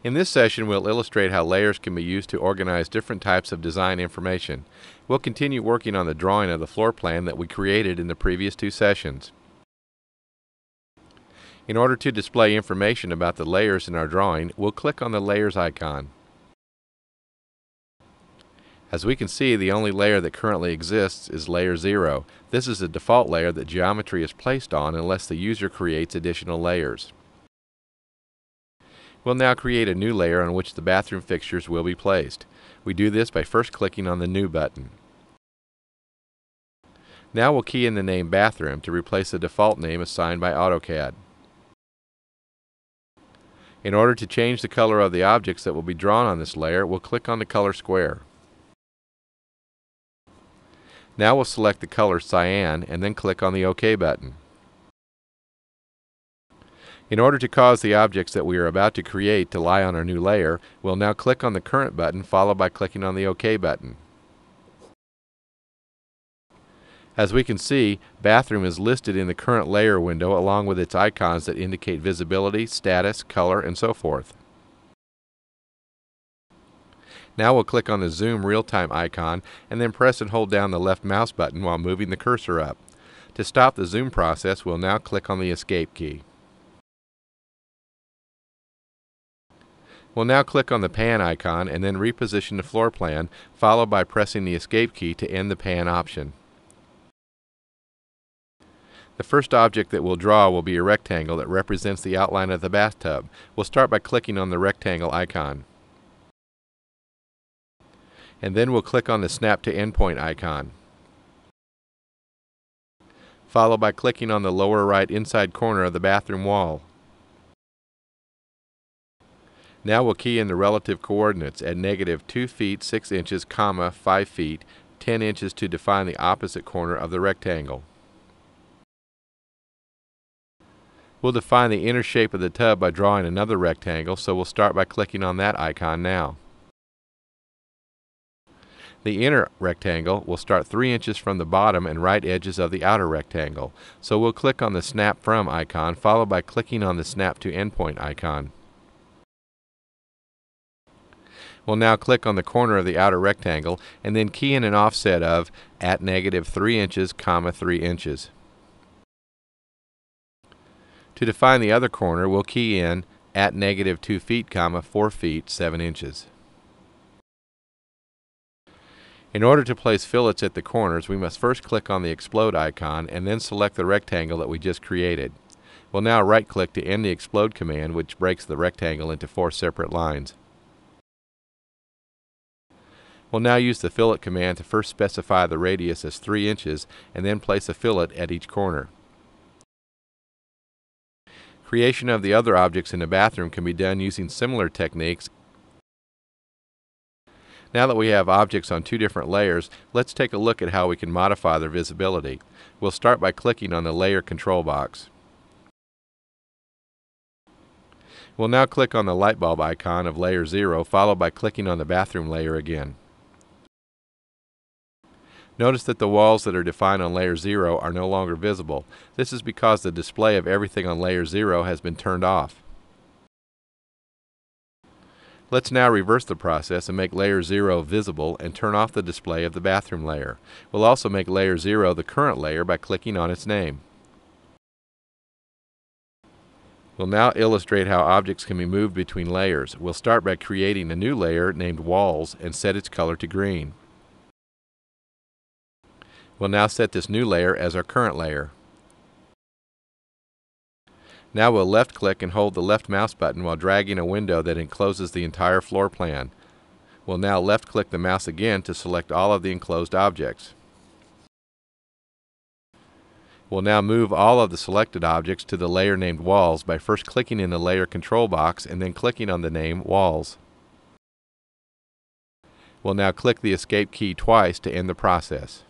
In this session, we'll illustrate how layers can be used to organize different types of design information. We'll continue working on the drawing of the floor plan that we created in the previous two sessions. In order to display information about the layers in our drawing, we'll click on the Layers icon. As we can see, the only layer that currently exists is Layer 0. This is a default layer that geometry is placed on unless the user creates additional layers. We'll now create a new layer on which the bathroom fixtures will be placed. We do this by first clicking on the New button. Now we'll key in the name Bathroom to replace the default name assigned by AutoCAD. In order to change the color of the objects that will be drawn on this layer, we'll click on the color square. Now we'll select the color cyan and then click on the OK button. In order to cause the objects that we are about to create to lie on our new layer, we'll now click on the Current button followed by clicking on the OK button. As we can see, Bathroom is listed in the Current Layer window along with its icons that indicate visibility, status, color, and so forth. Now we'll click on the Zoom Real-Time icon and then press and hold down the left mouse button while moving the cursor up. To stop the zoom process, we'll now click on the Escape key. We'll now click on the Pan icon and then reposition the floor plan, followed by pressing the Escape key to end the Pan option. The first object that we'll draw will be a rectangle that represents the outline of the bathtub. We'll start by clicking on the rectangle icon. And then we'll click on the Snap to Endpoint icon, followed by clicking on the lower right inside corner of the bathroom wall. Now we'll key in the relative coordinates at -2 feet 6 inches, 5 feet 10 inches to define the opposite corner of the rectangle. We'll define the inner shape of the tub by drawing another rectangle, so we'll start by clicking on that icon now. The inner rectangle will start 3 inches from the bottom and right edges of the outer rectangle, so we'll click on the Snap From icon followed by clicking on the Snap to Endpoint icon. We'll now click on the corner of the outer rectangle and then key in an offset of at -3 inches, 3 inches. To define the other corner, we'll key in at -2 feet, 4 feet 7 inches. In order to place fillets at the corners, we must first click on the Explode icon and then select the rectangle that we just created. We'll now right-click to end the Explode command, which breaks the rectangle into 4 separate lines. We'll now use the Fillet command to first specify the radius as 3 inches and then place a fillet at each corner. Creation of the other objects in the bathroom can be done using similar techniques. Now that we have objects on 2 different layers, let's take a look at how we can modify their visibility. We'll start by clicking on the Layer control box. We'll now click on the light bulb icon of Layer 0, followed by clicking on the bathroom layer again. Notice that the walls that are defined on Layer 0 are no longer visible. This is because the display of everything on Layer 0 has been turned off. Let's now reverse the process and make Layer 0 visible and turn off the display of the bathroom layer. We'll also make Layer 0 the current layer by clicking on its name. We'll now illustrate how objects can be moved between layers. We'll start by creating a new layer named Walls and set its color to green. We'll now set this new layer as our current layer. Now we'll left-click and hold the left mouse button while dragging a window that encloses the entire floor plan. We'll now left-click the mouse again to select all of the enclosed objects. We'll now move all of the selected objects to the layer named Walls by first clicking in the Layer control box and then clicking on the name Walls. We'll now click the Escape key twice to end the process.